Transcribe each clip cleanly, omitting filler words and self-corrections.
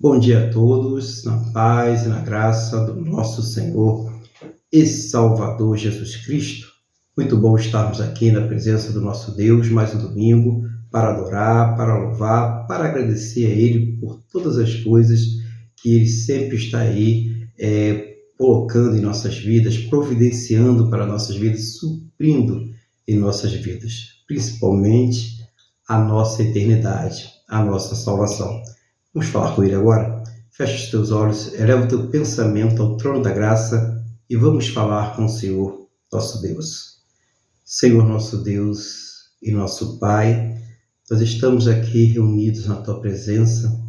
Bom dia a todos, na paz e na graça do nosso Senhor e Salvador Jesus Cristo. Muito bom estarmos aqui na presença do nosso Deus mais um domingo para adorar, para louvar, para agradecer a Ele por todas as coisas que Ele sempre está aí colocando em nossas vidas, providenciando para nossas vidas, suprindo em nossas vidas, principalmente a nossa eternidade, a nossa salvação. Vamos falar com Ele agora? Fecha os teus olhos, eleva o teu pensamento ao trono da graça e vamos falar com o Senhor, nosso Deus. Senhor, nosso Deus e nosso Pai, nós estamos aqui reunidos na Tua presença,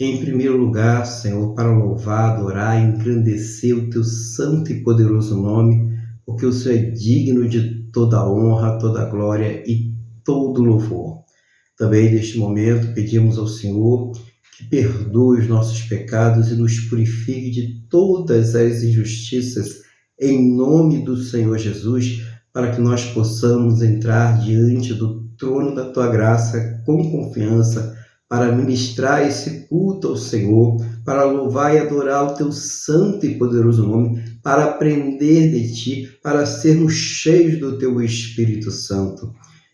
em primeiro lugar, Senhor, para louvar, adorar e engrandecer o Teu santo e poderoso nome, porque o Senhor é digno de toda honra, toda glória e todo louvor. Também, neste momento, pedimos ao Senhor que perdoe os nossos pecados e nos purifique de todas as injustiças, em nome do Senhor Jesus, para que nós possamos entrar diante do trono da Tua graça com confiança, para ministrar esse culto ao Senhor, para louvar e adorar o Teu santo e poderoso nome, para aprender de Ti, para sermos cheios do Teu Espírito Santo.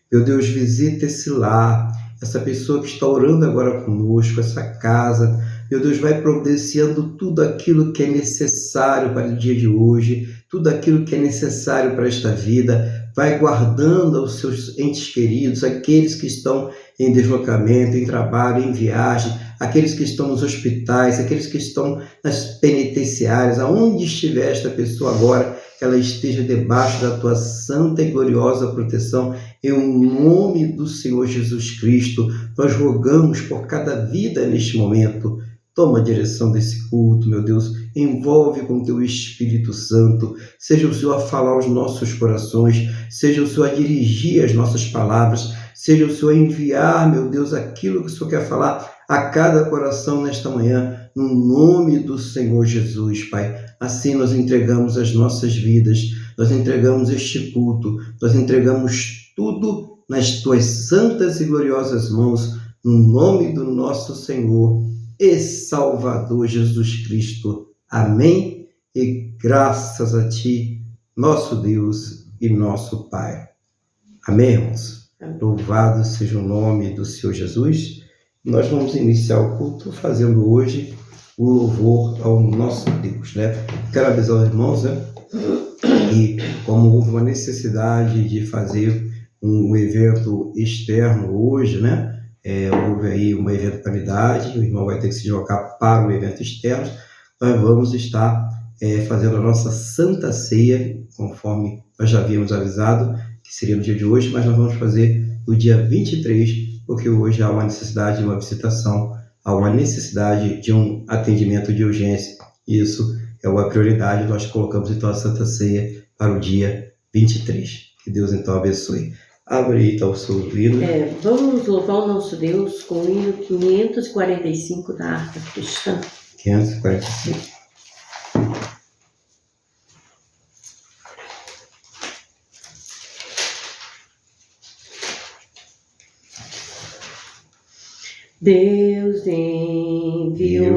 Meu Deus, visita esse lar, essa pessoa que está orando agora conosco, essa casa. Meu Deus, vai providenciando tudo aquilo que é necessário para o dia de hoje, tudo aquilo que é necessário para esta vida. Vai guardando os seus entes queridos, aqueles que estão em deslocamento, em trabalho, em viagem, aqueles que estão nos hospitais, aqueles que estão nas penitenciárias, aonde estiver esta pessoa agora, que ela esteja debaixo da Tua santa e gloriosa proteção, em nome do Senhor Jesus Cristo. Nós rogamos por cada vida neste momento. Toma a direção desse culto, meu Deus, envolve com o Teu Espírito Santo, seja o Senhor a falar aos nossos corações, seja o Senhor a dirigir as nossas palavras, seja o Senhor a enviar, meu Deus, aquilo que o Senhor quer falar a cada coração nesta manhã, no nome do Senhor Jesus, Pai. Assim nós entregamos as nossas vidas, nós entregamos este culto, nós entregamos tudo nas Tuas santas e gloriosas mãos, no nome do nosso Senhor e Salvador Jesus Cristo. Amém? E graças a Ti, nosso Deus e nosso Pai. Amém, irmãos? Louvado seja o nome do Senhor Jesus. Nós vamos iniciar o culto fazendo hoje o louvor ao nosso Deus, né? Quero avisar os irmãos, né? E como houve uma necessidade de fazer um evento externo hoje, né? Houve aí um evento de caridade, o irmão vai ter que se deslocar para o evento externo. Nós vamos estar fazendo a nossa Santa Ceia, conforme nós já havíamos avisado, que seria no dia de hoje, mas nós vamos fazer no dia 23, porque hoje há uma necessidade de uma visitação, há uma necessidade de um atendimento de urgência. Isso é uma prioridade, nós colocamos então a Santa Ceia para o dia 23. Que Deus então abençoe. Abre aí então o seu hino. Vamos louvar o nosso Deus com o hino 545 da Harpa Cristã. 545. Deus enviou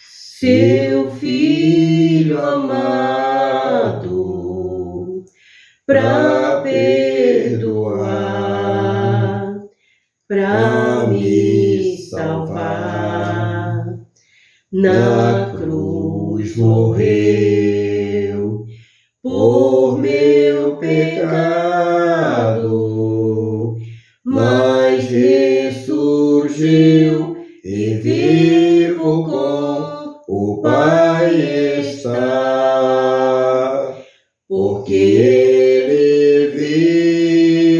seu Filho amado para perdoar, para me salvar. Na cruz morreu por meu pecado, mas ressurgiu e vivo com o Pai está, porque Ele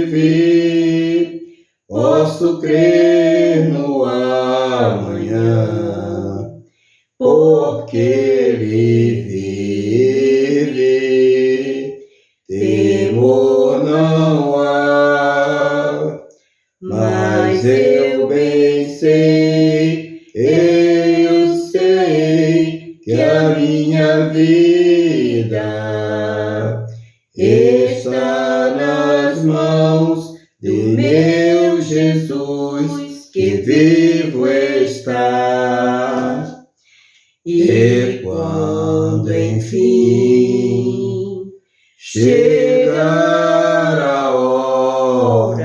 vive, posso crer no amanhã, porque Ele vive, temor não há. Mas eu bem sei, eu sei que a minha vida está nas mãos do meu Jesus, que vivo está. chegar a hora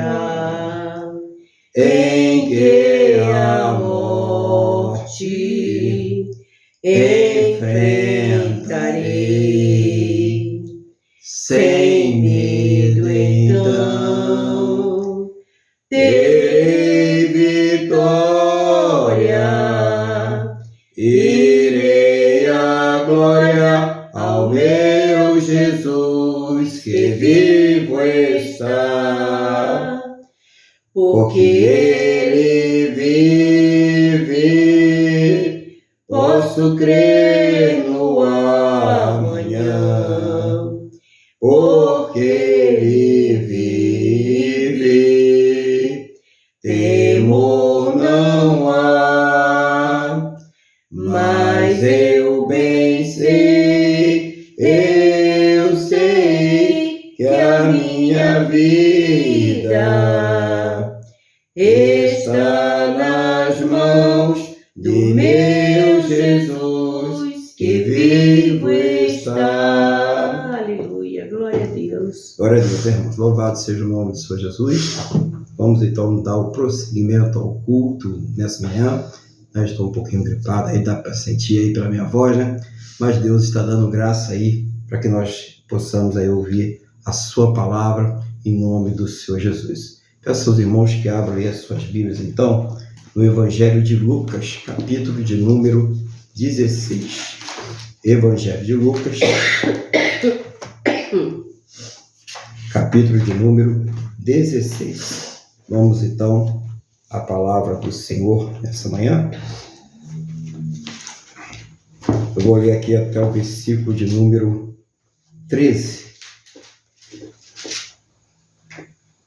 em que a morte enfrentarei, sem medo então terei vitória, irei à glória ao meu Jesus que vivo está, porque ele vive, posso crer no amanhã, porque ele vive, temor não há, mas eu bem sei, eu sei que a minha vida está nas mãos do meu Jesus que vivo está. Aleluia, glória a Deus. Glória a Deus, irmãos. Louvado seja o nome do Senhor Jesus. Vamos então dar o prosseguimento ao culto nessa manhã. Eu estou um pouquinho gripado, aí dá para sentir aí pela minha voz, né? Mas Deus está dando graça aí para que nós possamos aí ouvir a sua palavra em nome do Senhor Jesus. Peço aos irmãos que abram aí as suas Bíblias então no Evangelho de Lucas, capítulo de número 16. Evangelho de Lucas, capítulo de número 16. Vamos então à palavra do Senhor nessa manhã. Eu vou ler aqui até o versículo de número 13.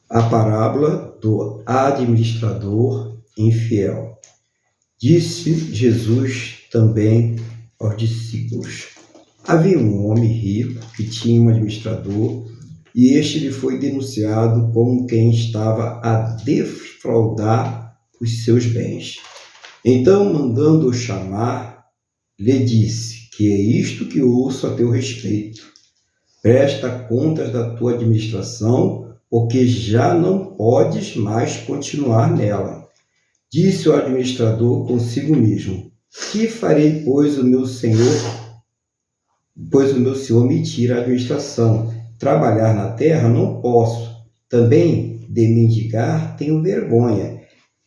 A parábola do administrador infiel. Disse Jesus também aos discípulos: havia um homem rico que tinha um administrador, e este lhe foi denunciado como quem estava a defraudar os seus bens. Então, mandando-o chamar, lhe disse: que é isto que ouço a teu respeito? Presta contas da tua administração, porque já não podes mais continuar nela. Disse o administrador consigo mesmo: que farei, pois o meu senhor me tira a administração? Trabalhar na terra não posso, também de mendigar tenho vergonha.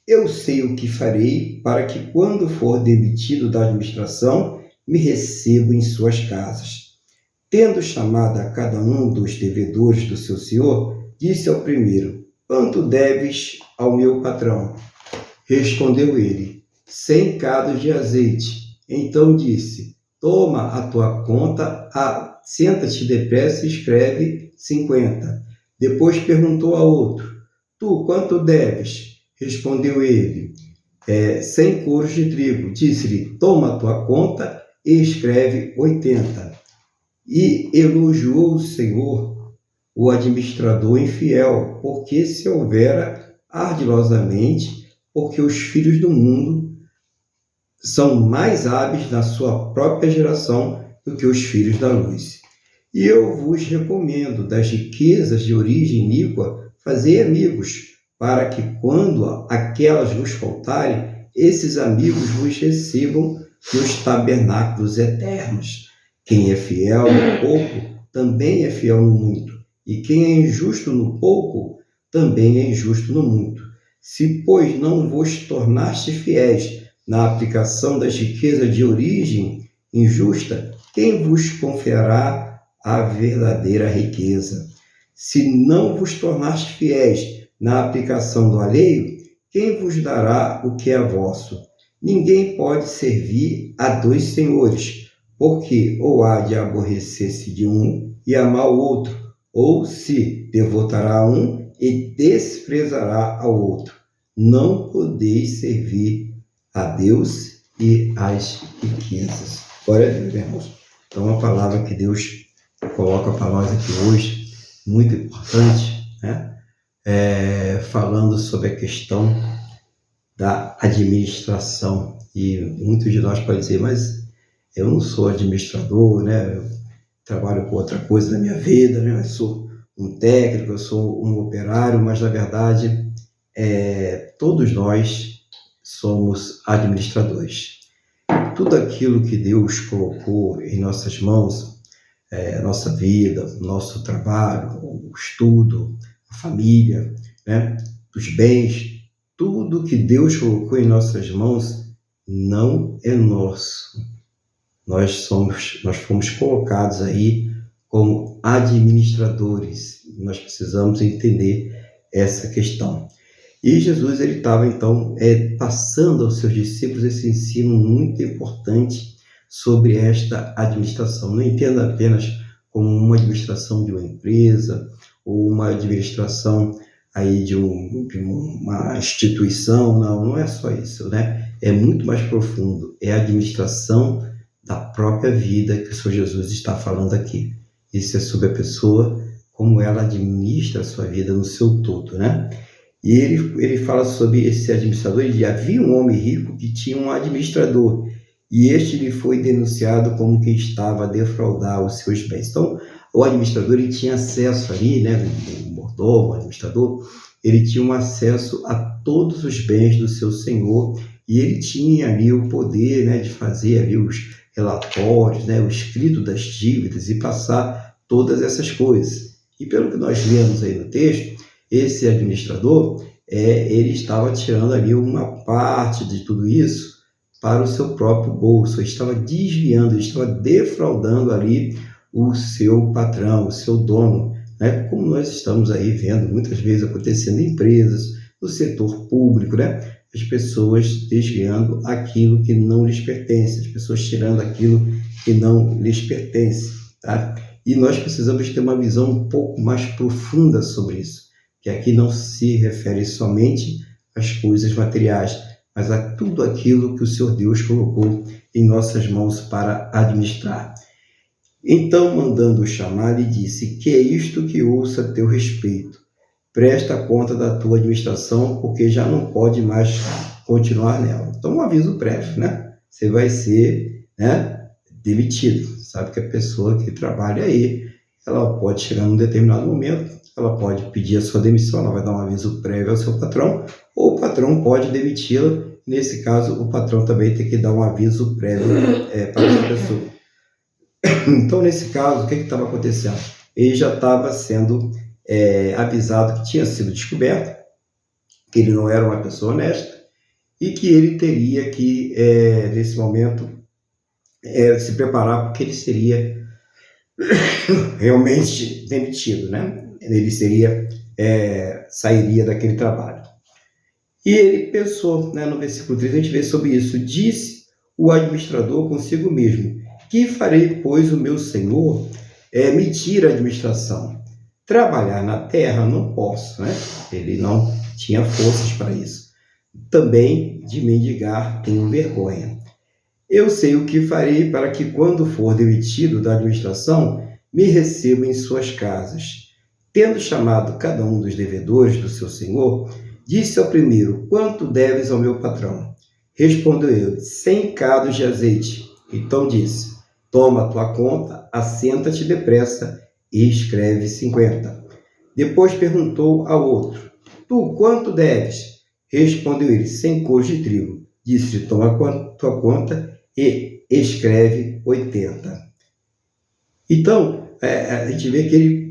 Eu sei o que farei para que, quando for demitido da administração, me receba em suas casas. Tendo chamado a cada um dos devedores do seu senhor, disse ao primeiro: quanto deves ao meu patrão? Respondeu ele: 100 cados de azeite. Então disse: toma a tua conta, senta-te depressa e escreve 50. Depois perguntou a outro: tu quanto deves? Respondeu ele: 100 coros de trigo. Disse-lhe: toma a tua conta e escreve 80. E elogiou o Senhor, o administrador infiel, porque se houvera ardilosamente, porque os filhos do mundo são mais hábeis na sua própria geração do que os filhos da luz. E eu vos recomendo, das riquezas de origem iníqua, fazei amigos, para que, quando aquelas vos faltarem, esses amigos vos recebam nos tabernáculos eternos. Quem é fiel no pouco, também é fiel no muito. E quem é injusto no pouco, também é injusto no muito. Se, pois, não vos tornastes fiéis na aplicação das riquezas de origem injusta, quem vos confiará a verdadeira riqueza? Se não vos tornastes fiéis na aplicação do alheio, quem vos dará o que é vosso? Ninguém pode servir a dois senhores, porque ou há de aborrecer-se de um e amar o outro, ou se devotará a um e desprezará ao outro. Não podeis servir a Deus e às riquezas. Glória a Deus, irmãos. Então, uma palavra que Deus coloca para nós aqui hoje, muito importante, né? Falando sobre a questão da administração. E muitos de nós podem dizer: mas eu não sou administrador, né? trabalho com outra coisa na minha vida, né? Eu sou um técnico, eu sou um operário, mas na verdade todos nós somos administradores. Tudo aquilo que Deus colocou em nossas mãos, nossa vida, nosso trabalho, o estudo, a família, né? Os bens, tudo que Deus colocou em nossas mãos não é nosso. Nós fomos colocados aí como administradores. Nós precisamos entender essa questão. E Jesus ele estava então passando aos seus discípulos esse ensino muito importante sobre esta administração. Não entenda apenas como uma administração de uma empresa ou uma administração aí de uma instituição. Não é só isso, né? É muito mais profundo. É a administração da própria vida que o Senhor Jesus está falando aqui. Isso é sobre a pessoa, como ela administra a sua vida no seu todo, né? E ele fala sobre esse administrador. Havia um homem rico que tinha um administrador, e este lhe foi denunciado como que estava a defraudar os seus bens. Então, o administrador ele tinha acesso ali, né? O mordomo, o administrador, ele tinha um acesso a todos os bens do seu senhor, e ele tinha ali o poder, né, de fazer ali os relatórios, né, o escrito das dívidas e passar todas essas coisas. E pelo que nós lemos aí no texto, esse administrador, ele estava tirando ali uma parte de tudo isso para o seu próprio bolso. Ele estava desviando, ele estava defraudando ali o seu patrão, o seu dono, né? Como nós estamos aí vendo muitas vezes acontecendo em empresas, no setor público, né? As pessoas desviando aquilo que não lhes pertence, as pessoas tirando aquilo que não lhes pertence, tá? E nós precisamos ter uma visão um pouco mais profunda sobre isso, que aqui não se refere somente às coisas materiais, mas a tudo aquilo que o Senhor Deus colocou em nossas mãos para administrar. Então, mandando-o chamar, lhe disse: que é isto que ouço a teu respeito? Presta conta da tua administração, porque já não pode mais continuar nela. Então, um aviso prévio, né? Você vai ser, né, demitido. Sabe que a pessoa que trabalha aí, ela pode chegar num determinado momento, ela pode pedir a sua demissão, ela vai dar um aviso prévio ao seu patrão, ou o patrão pode demiti-la. Nesse caso, o patrão também tem que dar um aviso prévio para essa pessoa. Então, nesse caso, o que estava acontecendo? Ele já estava sendo avisado que tinha sido descoberto, que ele não era uma pessoa honesta e que ele teria que, nesse momento, se preparar, porque ele seria realmente demitido, né? Ele sairia daquele trabalho. E ele pensou, né, no versículo 3, a gente vê sobre isso: disse o administrador consigo mesmo: que farei, pois o meu senhor me tira a administração? Trabalhar na terra não posso, né? Ele não tinha forças para isso. Também de mendigar tenho vergonha. Eu sei o que farei para que, quando for demitido da administração, me receba em suas casas. Tendo chamado cada um dos devedores do seu senhor, disse ao primeiro: quanto deves ao meu patrão? Respondeu ele: 100 cados de azeite. Então disse: toma a tua conta, assenta-te depressa e escreve 50. Depois perguntou ao outro: tu quanto deves? Respondeu ele: 100 cojos de trigo. Disse-lhe: toma a tua conta e escreve 80. Então, a gente vê que ele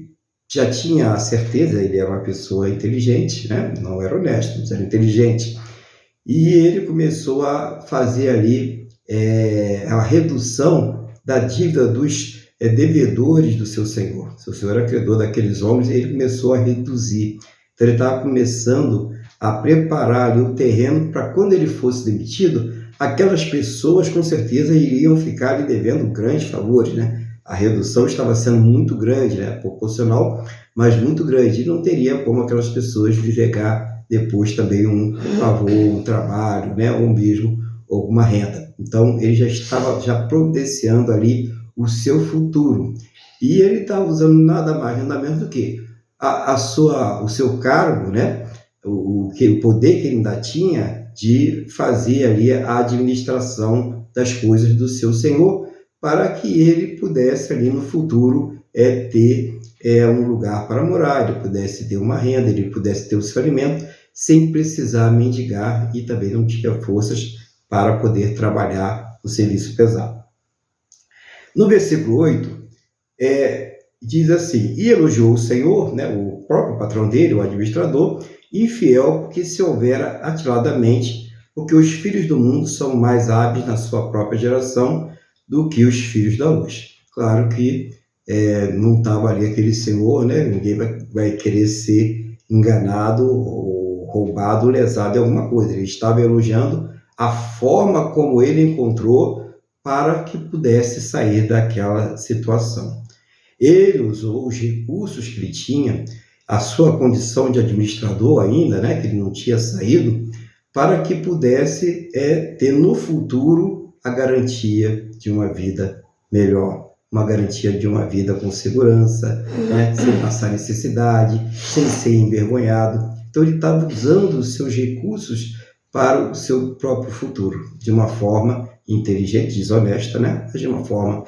já tinha a certeza, ele era uma pessoa inteligente, né? Não era honesto, mas era inteligente. E ele começou a fazer ali a redução da dívida dos devedores do seu senhor. Seu senhor era credor daqueles homens e ele começou a reduzir. Então, ele estava começando a preparar ali o terreno para, quando ele fosse demitido, aquelas pessoas com certeza iriam ficar lhe devendo grandes favores, né? A redução estava sendo muito grande, né? Proporcional, mas muito grande. E não teria como aquelas pessoas lhe negar depois também um favor, um trabalho, né? Ou mesmo alguma renda. Então, ele já estava providenciando ali o seu futuro. E ele estava usando nada mais, nada menos do que o seu cargo, né? O poder que ele ainda tinha de fazer ali a administração das coisas do seu senhor, para que ele pudesse ali no futuro ter um lugar para morar, ele pudesse ter uma renda, ele pudesse ter o seu alimento, sem precisar mendigar, e também não tinha forças para poder trabalhar o serviço pesado. No versículo 8, diz assim: e elogiou o Senhor, né, o próprio patrão dele, o administrador, infiel, porque se houvera atiladamente, porque os filhos do mundo são mais hábeis na sua própria geração do que os filhos da luz. Claro que não estava ali aquele senhor, né? Ninguém vai querer ser enganado ou roubado ou lesado em alguma coisa. Ele estava elogiando a forma como ele encontrou para que pudesse sair daquela situação. Ele usou os recursos que ele tinha, a sua condição de administrador ainda, né, que ele não tinha saído, para que pudesse ter no futuro a garantia de uma vida melhor, uma garantia de uma vida com segurança, né, sem passar necessidade, sem ser envergonhado. Então ele estava usando os seus recursos para o seu próprio futuro, de uma forma inteligente, desonesta, né, mas de uma forma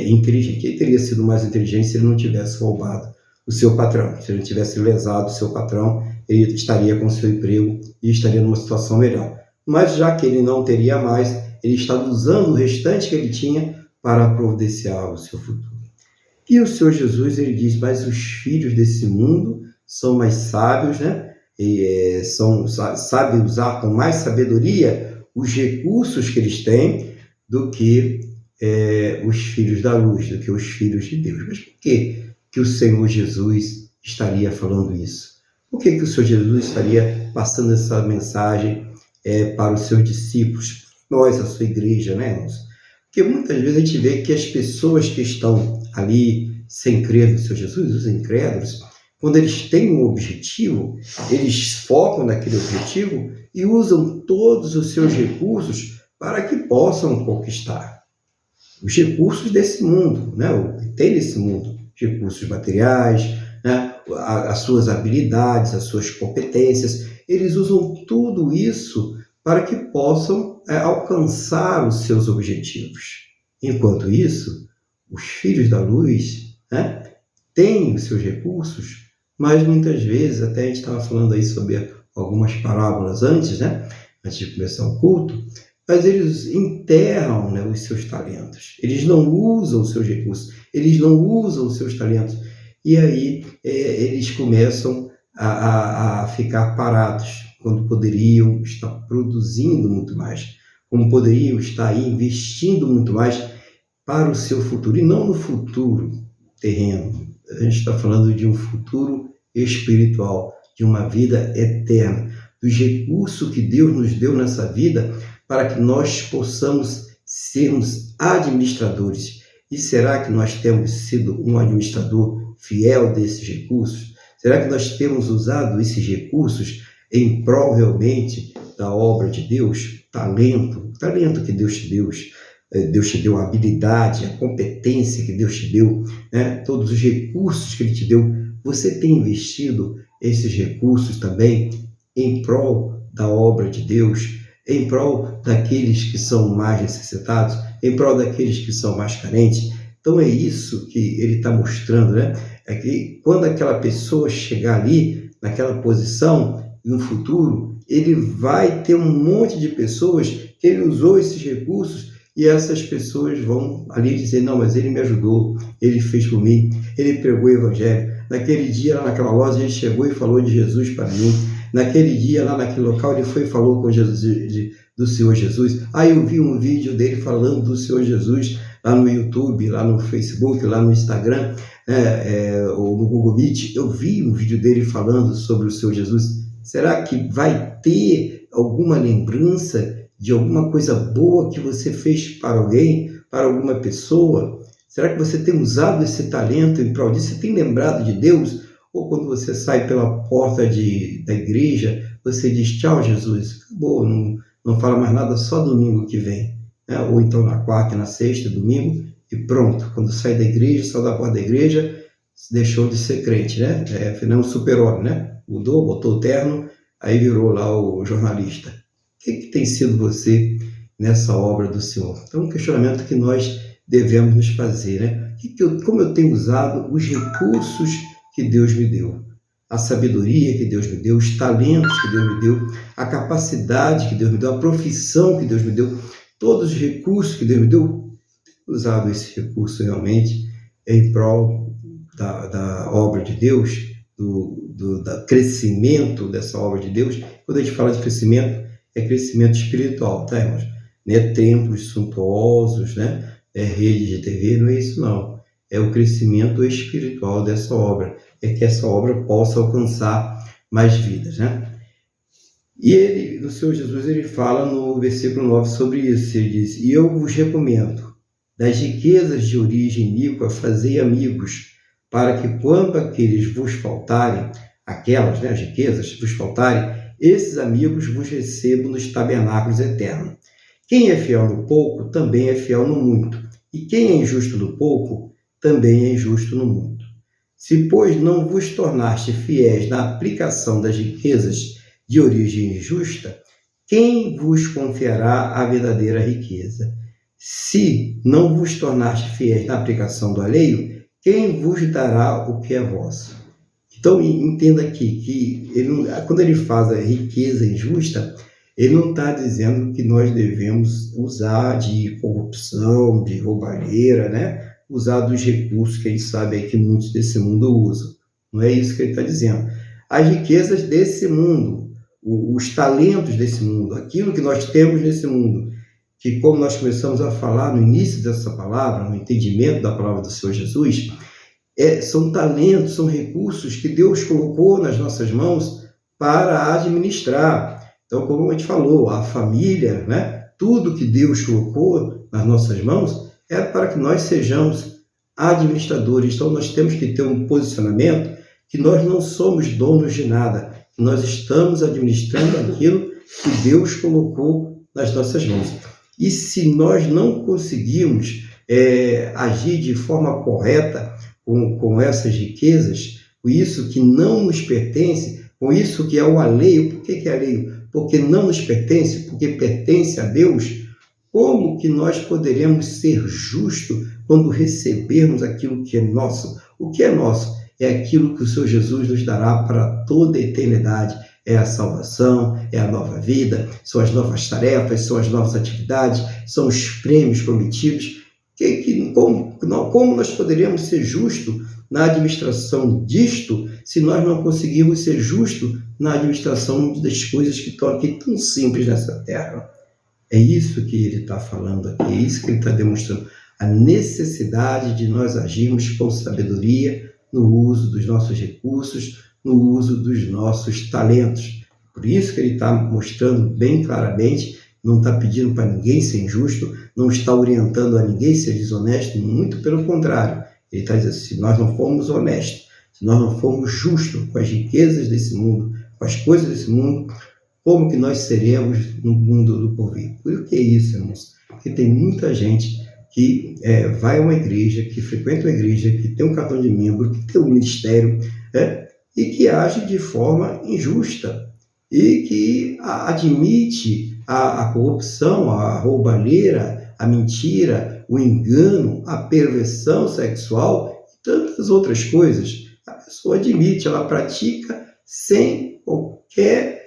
inteligente. Ele teria sido mais inteligente se ele não tivesse roubado o seu patrão, se ele tivesse lesado o seu patrão, ele estaria com o seu emprego e estaria numa situação melhor. Mas já que ele não teria mais, ele estava usando o restante que ele tinha para providenciar o seu futuro. E o Senhor Jesus, ele diz: mas os filhos desse mundo são mais sábios, né? E, sabem usar com mais sabedoria os recursos que eles têm do que os filhos da luz, do que os filhos de Deus. Mas por que o Senhor Jesus estaria falando isso? Por que o Senhor Jesus estaria passando essa mensagem para os seus discípulos, nós, a sua igreja, né, irmãos? Porque muitas vezes a gente vê que as pessoas que estão ali sem crer no Senhor Jesus, os incrédulos, quando eles têm um objetivo, eles focam naquele objetivo e usam todos os seus recursos para que possam conquistar os recursos desse mundo, né? O que tem nesse mundo, recursos materiais, né? As suas habilidades, as suas competências, eles usam tudo isso para que possam alcançar os seus objetivos. Enquanto isso, os filhos da luz, né, têm os seus recursos, mas muitas vezes, até a gente estava falando aí sobre algumas parábolas antes, né, antes de começar o culto, mas eles enterram, né, os seus talentos. Eles não usam os seus recursos, eles não usam os seus talentos. E aí eles começam a ficar parados, quando poderiam estar produzindo muito mais, como poderiam estar investindo muito mais para o seu futuro, e não no futuro terreno. A gente está falando de um futuro espiritual, de uma vida eterna, dos recursos que Deus nos deu nessa vida para que nós possamos sermos administradores. E será que nós temos sido um administrador fiel desses recursos? Será que nós temos usado esses recursos em prol realmente da obra de Deus? Talento que Deus te deu. Deus te deu a habilidade, a competência que Deus te deu, né? Todos os recursos que Ele te deu. Você tem investido esses recursos também em prol da obra de Deus, em prol daqueles que são mais necessitados, em prol daqueles que são mais carentes? Então é isso que ele está mostrando, né? É que quando aquela pessoa chegar ali, naquela posição, no futuro, ele vai ter um monte de pessoas que ele usou esses recursos, e essas pessoas vão ali dizer: não, mas ele me ajudou, ele fez por mim, ele pregou o evangelho. Naquele dia, lá naquela loja, ele chegou e falou de Jesus para mim. Naquele dia, lá naquele local, ele foi e falou com Jesus, do Senhor Jesus. Aí eu vi um vídeo dele falando do Senhor Jesus lá no YouTube, lá no Facebook, lá no Instagram, ou no Google Meet. Eu vi um vídeo dele falando sobre o Senhor Jesus. Será que vai ter alguma lembrança de alguma coisa boa que você fez para alguém, para alguma pessoa? Será que você tem usado esse talento em prol disso? Você tem lembrado de Deus? Ou quando você sai pela porta da igreja, você diz: tchau, Jesus, acabou, não fala mais nada, só domingo que vem. Ou então na quarta, na sexta, domingo, e pronto. Quando sai da igreja, sai da porta da igreja, deixou de ser crente, né? Não é um super-homem, né? Mudou, botou o terno, aí virou lá o jornalista. O que tem sido você nessa obra do Senhor? Então, um questionamento que nós devemos nos fazer, né? Como eu tenho usado os recursos que Deus me deu, a sabedoria que Deus me deu, os talentos que Deus me deu, a capacidade que Deus me deu, a profissão que Deus me deu, todos os recursos que Deus me deu, usado esse recurso realmente em prol da obra de Deus, do crescimento dessa obra de Deus. Quando a gente fala de crescimento, é crescimento espiritual, tá, irmãos? Não é templos suntuosos, né? É rede de TV, não é isso não. É o crescimento espiritual dessa obra, é que essa obra possa alcançar mais vidas, né? E ele, o Senhor Jesus, ele fala no versículo 9 sobre isso. Ele diz: e eu vos recomendo, das riquezas de origem iníqua, fazei amigos, para que quando aqueles vos faltarem, aquelas, né, as riquezas vos faltarem, esses amigos vos recebam nos tabernáculos eternos. Quem é fiel no pouco, também é fiel no muito. E quem é injusto no pouco, também é injusto no muito. Se, pois, não vos tornaste fiéis na aplicação das riquezas de origem injusta, quem vos confiará a verdadeira riqueza? Se não vos tornaste fiéis na aplicação do alheio, quem vos dará o que é vosso? Então, entenda aqui que quando ele faz a riqueza injusta, ele não está dizendo que nós devemos usar de corrupção, de roubalheira, né? Usar dos recursos que a gente sabe aí que muitos desse mundo usam. Não é isso que ele está dizendo. As riquezas desse mundo, os talentos desse mundo, aquilo que nós temos nesse mundo, que como nós começamos a falar no início dessa palavra, no entendimento da palavra do Senhor Jesus, são talentos, são recursos que Deus colocou nas nossas mãos para administrar. Então, como a gente falou, a família, né? Tudo que Deus colocou nas nossas mãos é para que nós sejamos administradores. Então, nós temos que ter um posicionamento que nós não somos donos de nada, que nós estamos administrando aquilo que Deus colocou nas nossas mãos. E se nós não conseguirmos agir de forma correta com essas riquezas, com isso que não nos pertence, com isso que é o alheio. Por que é alheio? Porque não nos pertence, porque pertence a Deus. Como que nós poderemos ser justos quando recebermos aquilo que é nosso? O que é nosso? É aquilo que o Senhor Jesus nos dará para toda a eternidade. É a salvação, é a nova vida, são as novas tarefas, são as novas atividades, são os prêmios prometidos. Como nós poderíamos ser justos na administração disto, se nós não conseguirmos ser justos na administração das coisas que estão aqui tão simples nessa terra? É isso que ele está falando aqui, é isso que ele está demonstrando, a necessidade de nós agirmos com sabedoria no uso dos nossos recursos, no uso dos nossos talentos. Por isso que ele está mostrando bem claramente, não está pedindo para ninguém ser injusto, não está orientando a ninguém ser desonesto, muito pelo contrário. Ele está dizendo, se nós não formos honestos, se nós não formos justos com as riquezas desse mundo, com as coisas desse mundo, como que nós seremos no mundo do porvir? Por que isso, irmãos? Porque tem muita gente que vai a uma igreja, que frequenta uma igreja, que tem um cartão de membro, que tem um ministério, e que age de forma injusta, e que admite a corrupção, a roubalheira, a mentira, o engano, a perversão sexual e tantas outras coisas. A pessoa admite, ela pratica sem qualquer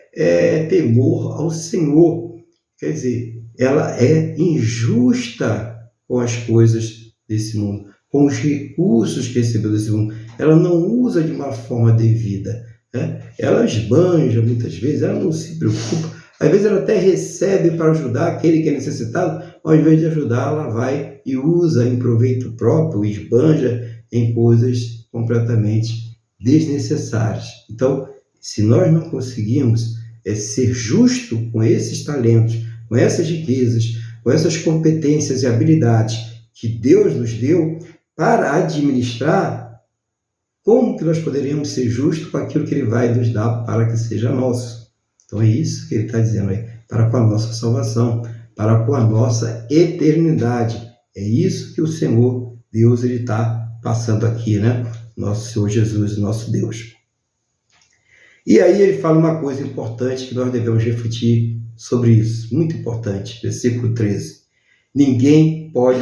temor ao Senhor. Quer dizer, ela é injusta com as coisas desse mundo, com os recursos que recebeu desse mundo. Ela não usa de uma forma devida, né? Ela esbanja muitas vezes, ela não se preocupa. Às vezes ela até recebe para ajudar aquele que é necessitado, ao invés de ajudar, ela vai e usa em proveito próprio, esbanja em coisas completamente desnecessárias. Então, se nós não conseguimos ser justo com esses talentos, com essas riquezas, com essas competências e habilidades que Deus nos deu para administrar, como que nós poderíamos ser justos com aquilo que Ele vai nos dar para que seja nosso? Então é isso que Ele está dizendo aí, para com a nossa salvação, para com a nossa eternidade. É isso que o Senhor Deus ele está passando aqui, né? Nosso Senhor Jesus, nosso Deus. E aí ele fala uma coisa importante que nós devemos refletir sobre isso, muito importante, versículo 13. Ninguém pode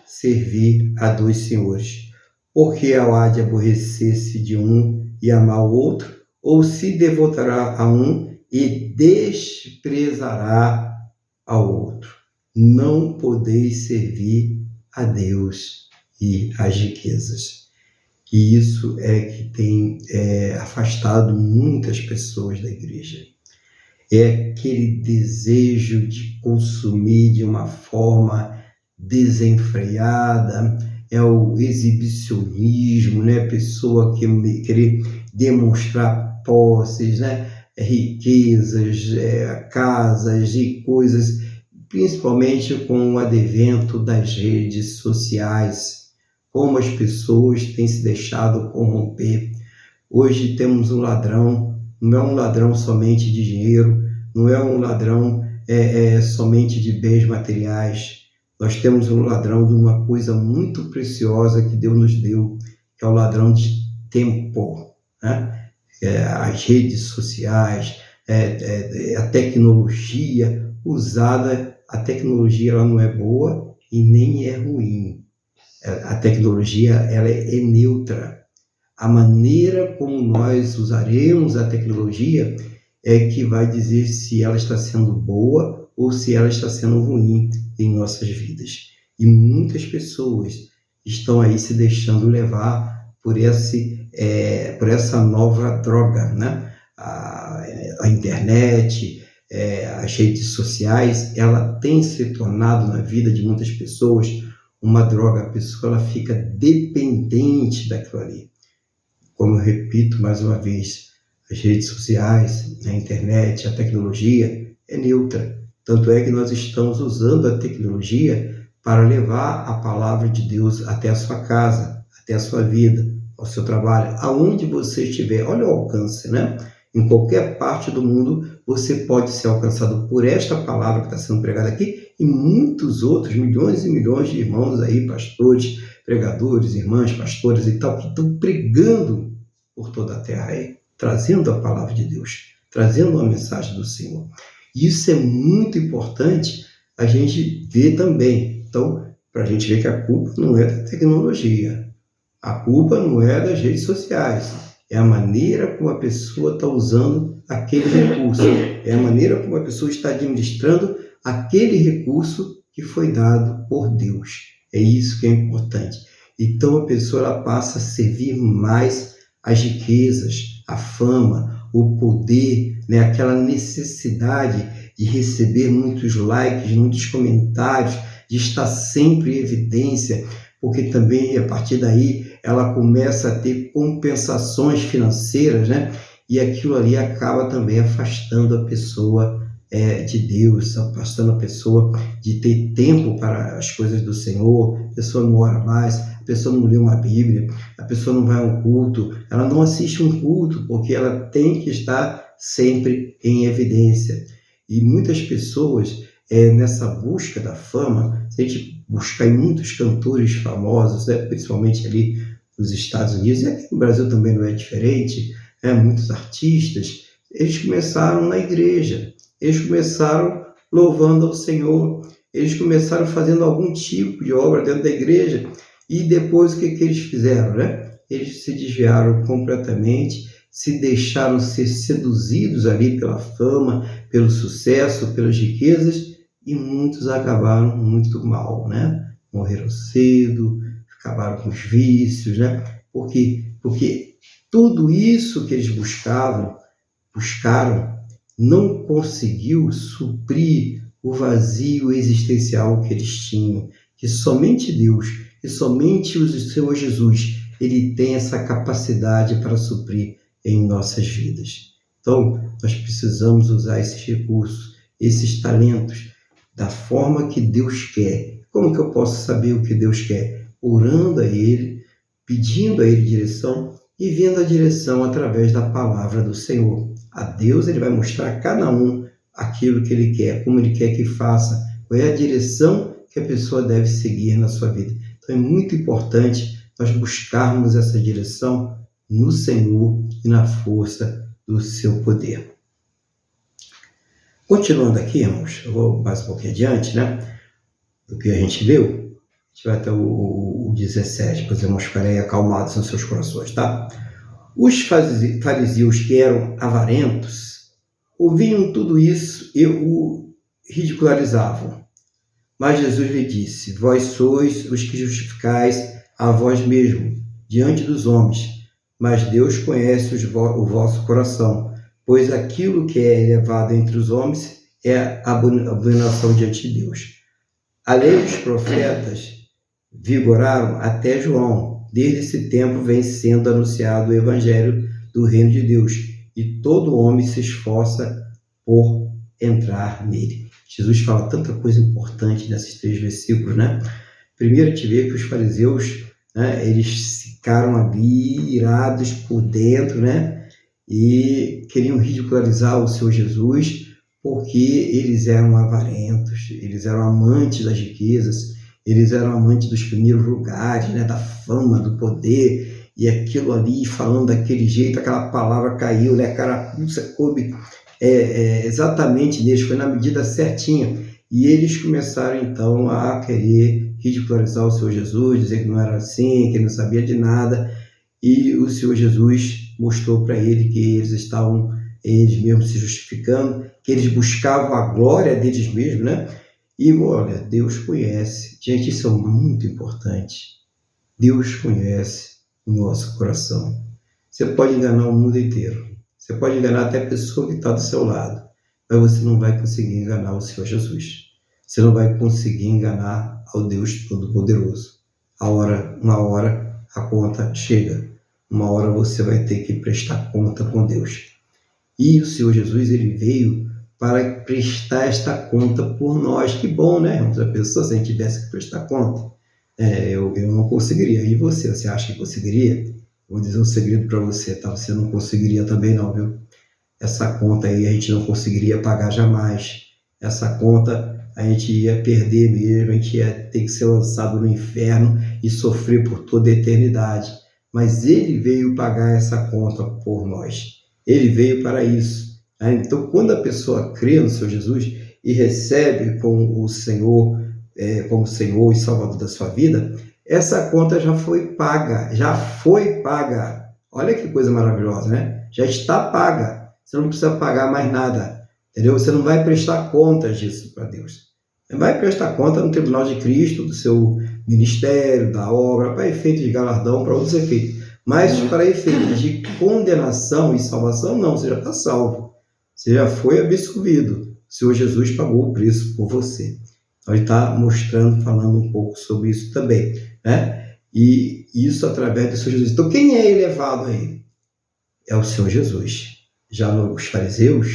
servir a dois senhores. Porque há de aborrecer-se de um e amar o outro, ou se devotará a um e desprezará ao outro. Não podeis servir a Deus e às riquezas. E isso é que tem afastado muitas pessoas da igreja. É aquele desejo de consumir de uma forma desenfreada, é o exibicionismo, né? A pessoa que querer demonstrar posses, né? Riquezas, casas e coisas, principalmente com o advento das redes sociais, como as pessoas têm se deixado corromper. Hoje temos um ladrão, não é um ladrão somente de dinheiro, não é um ladrão somente de bens materiais. Nós temos um ladrão de uma coisa muito preciosa que Deus nos deu, que é o ladrão de tempo, né? As redes sociais, a tecnologia usada. A tecnologia ela não é boa e nem é ruim. A tecnologia ela é neutra. A maneira como nós usaremos a tecnologia é que vai dizer se ela está sendo boa ou se ela está sendo ruim em nossas vidas. E muitas pessoas estão aí se deixando levar por essa nova droga, né? A internet, as redes sociais, ela tem se tornado na vida de muitas pessoas uma droga. A pessoa ela fica dependente daquilo ali. Como eu repito mais uma vez, as redes sociais, a internet, a tecnologia é neutra. Tanto é que nós estamos usando a tecnologia para levar a palavra de Deus até a sua casa, até a sua vida, ao seu trabalho, aonde você estiver. Olha o alcance, né? Em qualquer parte do mundo, você pode ser alcançado por esta palavra que está sendo pregada aqui e muitos outros, milhões e milhões de irmãos aí, pastores, pregadores, irmãs, pastores e tal, que estão pregando por toda a terra aí, trazendo a palavra de Deus, trazendo a mensagem do Senhor. Isso é muito importante a gente ver também. Então, para a gente ver que a culpa não é da tecnologia, a culpa não é das redes sociais, é a maneira como a pessoa está usando aquele recurso, é a maneira como a pessoa está administrando aquele recurso que foi dado por Deus. É isso que é importante. Então, a pessoa ela passa a servir mais as riquezas, a fama, o poder, né? Aquela necessidade de receber muitos likes, muitos comentários, de estar sempre em evidência, porque também a partir daí ela começa a ter compensações financeiras, né? E aquilo ali acaba também afastando a pessoa de Deus, afastando a pessoa de ter tempo para as coisas do Senhor. A pessoa não ora mais, a pessoa não lê uma Bíblia, a pessoa não vai a um culto, ela não assiste um culto, porque ela tem que estar sempre em evidência. E muitas pessoas, nessa busca da fama, se a gente buscar em muitos cantores famosos, né, principalmente ali nos Estados Unidos, e aqui no Brasil também não é diferente, muitos artistas, eles começaram na igreja, eles começaram louvando ao Senhor, eles começaram fazendo algum tipo de obra dentro da igreja, e depois o que eles fizeram, né? Eles se desviaram completamente, se deixaram ser seduzidos ali pela fama, pelo sucesso, pelas riquezas, e muitos acabaram muito mal, né? Morreram cedo, acabaram com os vícios, né? Porque tudo isso que eles buscaram, não conseguiu suprir o vazio existencial que eles tinham, que somente Deus e somente o Senhor Jesus, ele tem essa capacidade para suprir em nossas vidas. Então, nós precisamos usar esses recursos, esses talentos, da forma que Deus quer. Como que eu posso saber o que Deus quer? Orando a Ele, pedindo a Ele direção e vendo a direção através da palavra do Senhor. A Deus ele vai mostrar a cada um aquilo que Ele quer, como Ele quer que faça, qual é a direção que a pessoa deve seguir na sua vida. Então é muito importante nós buscarmos essa direção no Senhor e na força do seu poder. Continuando aqui, irmãos, eu vou mais um pouquinho adiante, né, do que a gente leu. gente vai até o 17, pois irmãos, ficarem acalmados nos seus corações, tá? Os fariseus que eram avarentos ouviam tudo isso e o ridicularizavam. Mas Jesus lhe disse: vós sois os que justificais a vós mesmo diante dos homens, mas Deus conhece o vosso coração, pois aquilo que é elevado entre os homens é abominação diante de Deus. A lei dos profetas vigoraram até João. Desde esse tempo vem sendo anunciado o evangelho do reino de Deus, e todo homem se esforça por entrar nele. Jesus fala tanta coisa importante nesses 3 versículos, né? Primeiro, a gente vê que os fariseus, né, eles ficaram ali irados por dentro, né? E queriam ridicularizar o Senhor Jesus, porque eles eram avarentos, eles eram amantes das riquezas, eles eram amantes dos primeiros lugares, né, da fama, do poder, e aquilo ali, falando daquele jeito, aquela palavra caiu, né, carapuça, coube exatamente neles, foi na medida certinha, e eles começaram então a querer ridicularizar o Senhor Jesus, dizer que não era assim, que ele não sabia de nada, e o Senhor Jesus mostrou para ele que eles estavam, eles mesmos se justificando, que eles buscavam a glória deles mesmos, né? E olha, Deus conhece. Gente, isso é muito importante. Deus conhece o nosso coração. Você pode enganar o mundo inteiro. Você pode enganar até a pessoa que está do seu lado. Mas você não vai conseguir enganar o Senhor Jesus. Você não vai conseguir enganar ao Deus Todo-Poderoso. Uma hora a conta chega. Uma hora você vai ter que prestar conta com Deus. E o Senhor Jesus, ele veio para prestar esta conta por nós. Que bom, né, irmãos? A pessoa, se a gente tivesse que prestar conta, eu não conseguiria. E você acha que conseguiria? Vou dizer um segredo para você, tá? Você não conseguiria também não, viu? Essa conta aí a gente não conseguiria pagar jamais. Essa conta a gente ia perder mesmo, a gente ia ter que ser lançado no inferno e sofrer por toda a eternidade. Mas ele veio pagar essa conta por nós. Ele veio para isso. Então, quando a pessoa crê no Senhor Jesus e recebe como Senhor e Salvador da sua vida, essa conta já foi paga. Olha que coisa maravilhosa, né? Já está paga. Você não precisa pagar mais nada, entendeu? Você não vai prestar contas disso para Deus. Você vai prestar conta no tribunal de Cristo, do seu ministério, da obra, para efeito de galardão, para outros efeitos. Mas para efeitos de condenação e salvação, não, você já está salvo. Você já foi absolvido. O Senhor Jesus pagou o preço por você. Então, ele está mostrando, falando um pouco sobre isso também, né? E isso através do Senhor Jesus. Então, quem é elevado a ele? É o Senhor Jesus. Já os fariseus,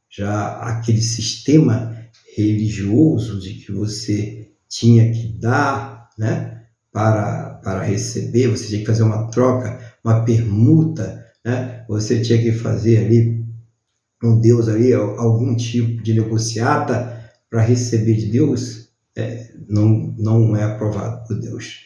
já aquele sistema religioso de que você tinha que dar, né, para receber, você tinha que fazer uma troca, uma permuta, né? Você tinha que fazer ali um Deus ali, algum tipo de negociata para receber de Deus, não é aprovado por Deus.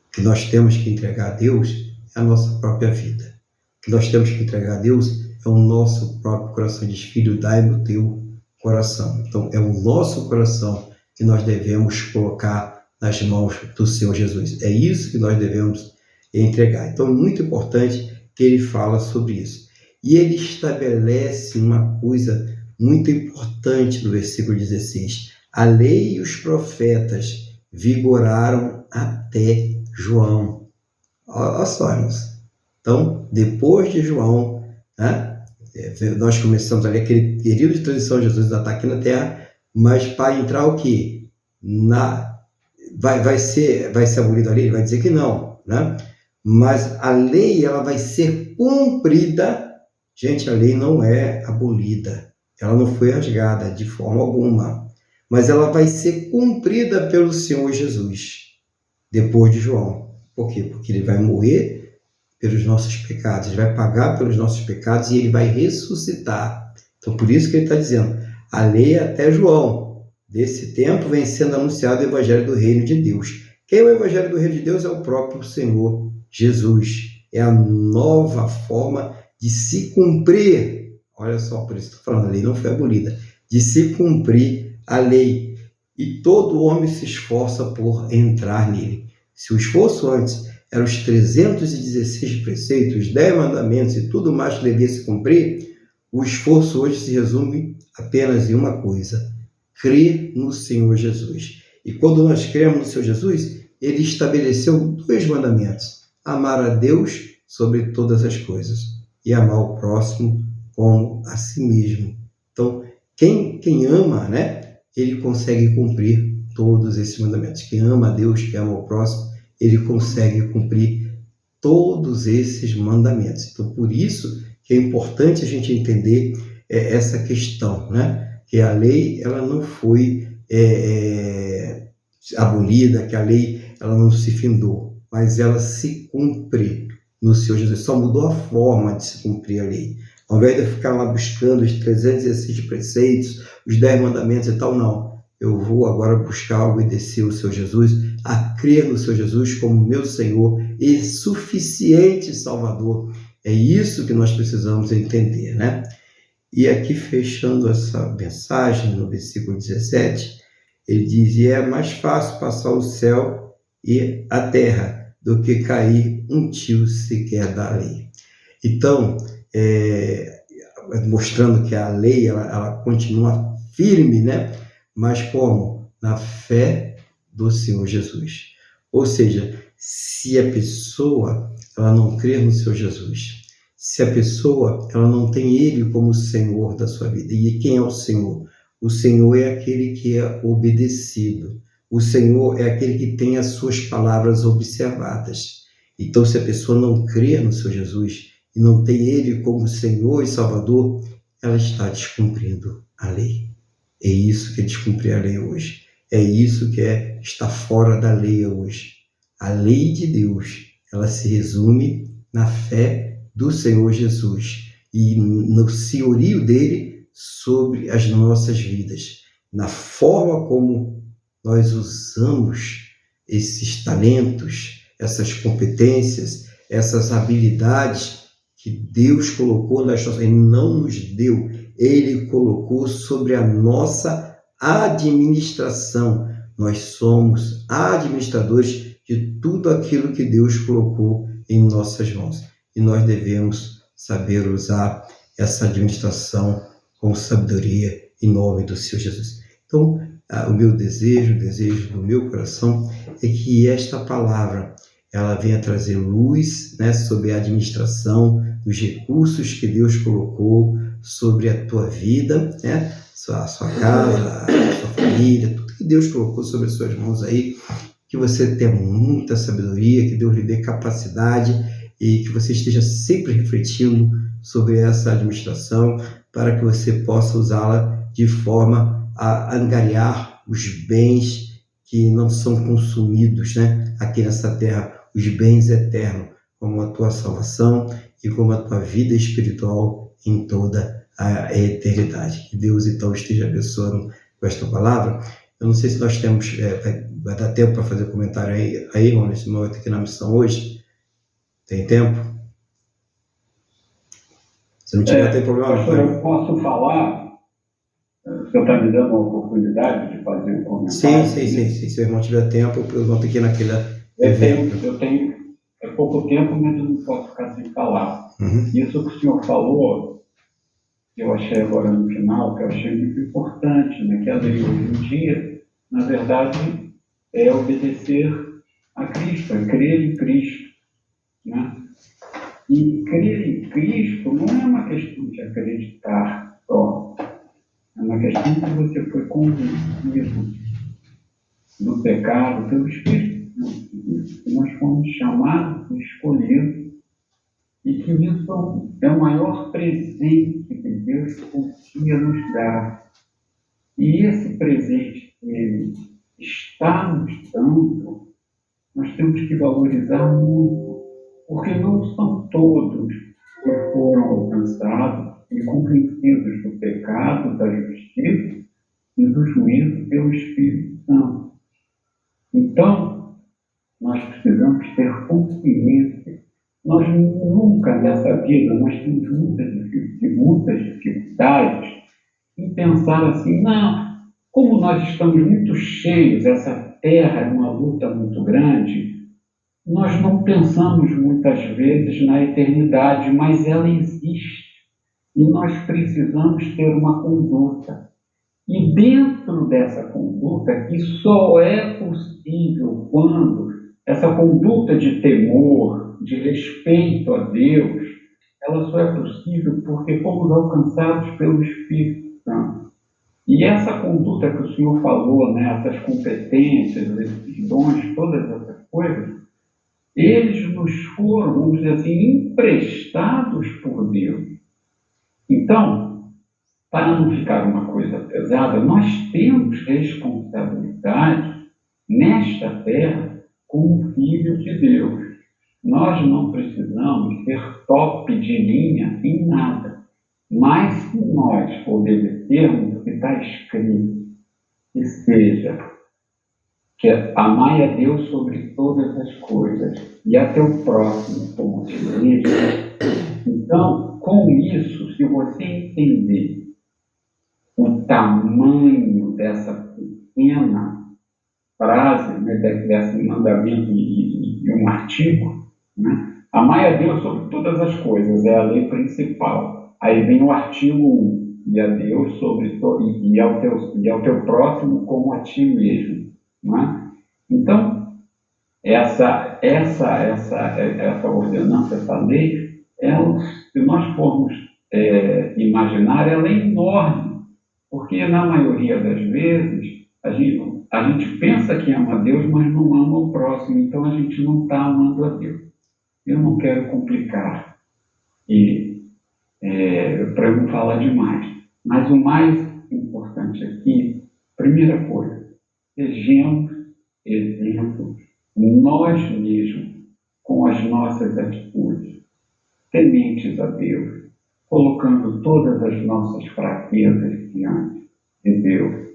O que nós temos que entregar a Deus é a nossa própria vida. O que nós temos que entregar a Deus é o nosso próprio coração. Diz: filho, dai-me o teu coração. Então, é o nosso coração que nós devemos colocar nas mãos do Senhor Jesus. É isso que nós devemos entregar. Então, é muito importante que ele fala sobre isso. E ele estabelece uma coisa muito importante no versículo 16. A lei e os profetas vigoraram até João. Olha só, irmãos. Então, depois de João, né, nós começamos ali aquele período de transição de Jesus está aqui na Terra, mas para entrar o quê? Vai ser abolido a lei? Ele vai dizer que não, né? Mas a lei ela vai ser cumprida. Gente, a lei não é abolida, ela não foi rasgada de forma alguma, mas ela vai ser cumprida pelo Senhor Jesus, depois de João. Por quê? Porque ele vai morrer pelos nossos pecados, ele vai pagar pelos nossos pecados e ele vai ressuscitar. Então, por isso que ele está dizendo, a lei até João, desse tempo vem sendo anunciado o evangelho do reino de Deus. Quem é o evangelho do reino de Deus? É o próprio Senhor Jesus. É a nova forma de se cumprir, olha só, por isso estou falando, a lei não foi abolida, de se cumprir a lei. e todo homem se esforça por entrar nele. Se o esforço antes eram os 316 preceitos, 10 mandamentos e tudo mais que devia se cumprir, o esforço hoje se resume apenas em uma coisa: crer no Senhor Jesus. E quando nós cremos no Senhor Jesus, ele estabeleceu 2 mandamentos: amar a Deus sobre todas as coisas e amar o próximo como a si mesmo. Então, quem ama, né, ele consegue cumprir todos esses mandamentos. Quem ama a Deus, quem ama o próximo, ele consegue cumprir todos esses mandamentos. Então, por isso que é importante a gente entender essa questão, né? Que a lei ela não foi abolida, que a lei ela não se findou, mas ela se cumpre no Senhor Jesus. Só mudou a forma de se cumprir a lei. Ao invés de ficar lá buscando os 316 preceitos, os 10 mandamentos e tal, não. Eu vou agora buscar obedecer o Senhor Jesus, a crer no Senhor Jesus como meu Senhor e suficiente Salvador. É isso que nós precisamos entender, né? E aqui, fechando essa mensagem, no versículo 17, ele diz: e é mais fácil passar o céu e a terra do que cair um tio sequer da lei. Então, mostrando que a lei ela continua firme, né? Mas como? Na fé do Senhor Jesus. Ou seja, se a pessoa ela não crer no Senhor Jesus, se a pessoa ela não tem Ele como Senhor da sua vida. E quem é o Senhor? O Senhor é aquele que é obedecido. O Senhor é aquele que tem as suas palavras observadas. Então, se a pessoa não crê no Senhor Jesus e não tem Ele como Senhor e Salvador, ela está descumprindo a lei. É isso que é descumprir a lei hoje. É isso que é estar fora da lei hoje. A lei de Deus, ela se resume na fé do Senhor Jesus e no senhorio dele sobre as nossas vidas, na forma como nós usamos esses talentos, essas competências, essas habilidades que Deus colocou nas nossas, Ele não nos deu, Ele colocou sobre a nossa administração. Nós somos administradores de tudo aquilo que Deus colocou em nossas mãos. E nós devemos saber usar essa administração com sabedoria em nome do Senhor Jesus. Então, o meu desejo, o desejo do meu coração é que esta palavra ela venha trazer luz, né, sobre a administração dos recursos que Deus colocou sobre a tua vida, né, a sua casa, a sua família, tudo que Deus colocou sobre as suas mãos aí, que você tenha muita sabedoria, que Deus lhe dê capacidade e que você esteja sempre refletindo sobre essa administração para que você possa usá-la de forma a angariar os bens que não são consumidos, né, aqui nessa terra, os bens eternos, como a tua salvação e como a tua vida espiritual em toda a eternidade. Que Deus, então, esteja abençoando com esta palavra. Eu não sei se nós temos, vai dar tempo para fazer comentário aí, irmão, nesse momento aqui na missão hoje. Tem tempo? Se não tiver, tem problema. Pastor, eu posso falar? O senhor está me dando a oportunidade de fazer um comentário? Sim. Se o irmão tiver tempo, eu vou ter que ir naquele evento. Eu tenho pouco tempo, mas eu não posso ficar sem falar. Isso que o senhor falou, que eu achei agora no final, que eu achei muito importante, né? Que a lei hoje em dia, na verdade, é obedecer a Cristo, é crer em Cristo, né? E crer em Cristo não é uma questão de acreditar só, é uma questão que você foi convencido do pecado pelo Espírito Santo, que nós fomos chamados e escolhidos, e que isso é o maior presente que Deus podia nos dar. E esse presente que Ele está nos dando, nós temos que valorizar muito, porque não são todos que foram alcançados e convencidos do pecado, da justiça e do juízo pelo Espírito Santo. Então, nós precisamos ter consciência. Nós nunca nessa vida, nós temos muitas dificuldades em pensar assim, não, como nós estamos muito cheios, essa terra é uma luta muito grande, nós não pensamos muitas vezes na eternidade, mas ela existe. E nós precisamos ter uma conduta. E dentro dessa conduta, que só é possível quando essa conduta de temor, de respeito a Deus, ela só é possível porque fomos alcançados pelo Espírito Santo. E essa conduta que o Senhor falou, né, essas competências, esses dons, todas essas coisas, eles nos foram, vamos dizer assim, emprestados por Deus. Então, para não ficar uma coisa pesada, nós temos responsabilidade nesta terra como filhos de Deus. Nós não precisamos ser top de linha em nada, mas se nós obedecermos o que está escrito, que seja que amai a Deus sobre todas as coisas e a teu próximo como a ti mesmo. Então, com isso, se você entender o tamanho dessa pequena frase, né, desse mandamento e um artigo, né? Amai a Deus sobre todas as coisas, é a lei principal. Aí vem o artigo 1, e a Deus sobre e ao teu próximo como a ti mesmo. Né? Então, essa ordenança, essa lei, se nós formos imaginar, ela é enorme, porque na maioria das vezes a gente pensa que ama a Deus, mas não ama o próximo, então a gente não está amando a Deus. Eu não quero complicar para não falar demais, mas o mais importante aqui, primeira coisa, sejamos exemplos, nós mesmos, com as nossas atitudes, tementes a Deus, colocando todas as nossas fraquezas diante de Deus.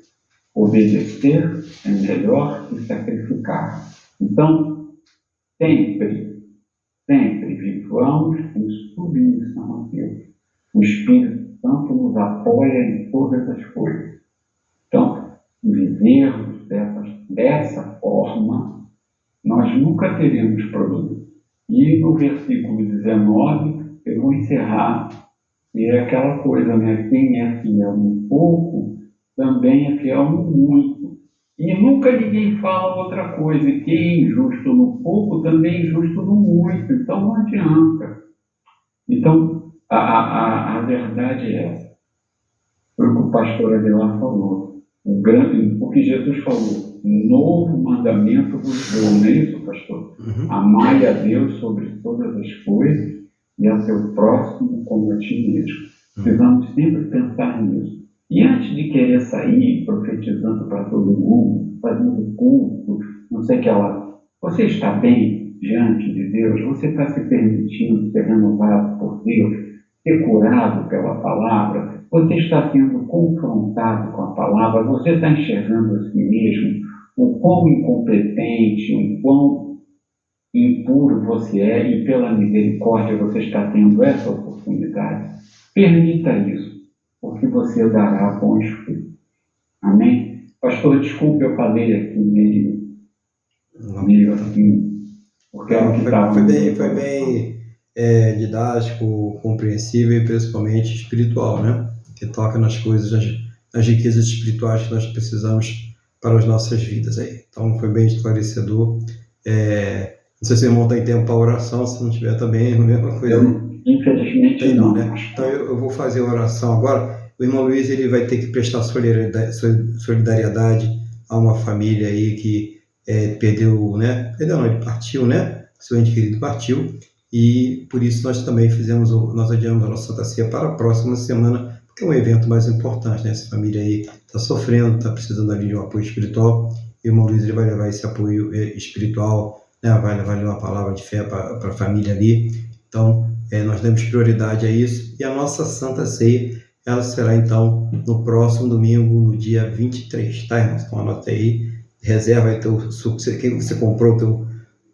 Obedecer é melhor que sacrificar. Então, sempre vivamos em submissão a Deus. O Espírito Santo nos apoia em todas as coisas. Então, vivermos dessa forma, nós nunca teremos problema. E no versículo 19, eu vou encerrar, e é aquela coisa, né? Quem é fiel no pouco, também é fiel no muito. E nunca ninguém fala outra coisa. E quem é injusto no pouco, também é injusto no muito. Então não adianta. Então, a verdade é essa. Foi o que o pastor Aguilar falou. O que Jesus falou. Novo mandamento vos dou. Não é isso, pastor? Uhum. Amai a Deus sobre todas as coisas e a seu próximo como a ti mesmo. Precisamos sempre pensar nisso. E antes de querer sair profetizando para todo mundo, fazendo culto, não sei o que lá, você está bem diante de Deus? Você está se permitindo ser renovado por Deus, ser curado pela palavra? Você está sendo confrontado com a palavra? Você está enxergando a si mesmo o quão incompetente, o quão impuro você é, e pela misericórdia você está tendo essa oportunidade? Permita isso, porque você dará bons frutos. Amém? Pastor, desculpe, eu falei aqui meio assim, porque foi bem didático, compreensível e principalmente espiritual, né? Que toca nas coisas, nas riquezas espirituais que nós precisamos para as nossas vidas aí. Então foi bem esclarecedor. Não sei se o irmão tem tempo para oração, se não tiver também, é a mesma coisa. Infelizmente tem, não, né? Então eu vou fazer a oração agora. O irmão Luiz ele vai ter que prestar solidariedade a uma família aí que perdeu, né? Perdeu não, ele partiu, né? Seu ente querido partiu, e por isso nós também nós adiamos a nossa Santa Ceia para a próxima semana, porque é um evento mais importante, né? Essa família aí está sofrendo, está precisando ali de um apoio espiritual, e o irmão Luiz ele vai levar esse apoio espiritual, né? Vai levar uma palavra de fé para a família ali. Então, nós damos prioridade a isso, e a nossa Santa Ceia, ela será então no próximo domingo, no dia 23, tá, irmãos? Então anota aí, reserva aí teu suco, quem você comprou teu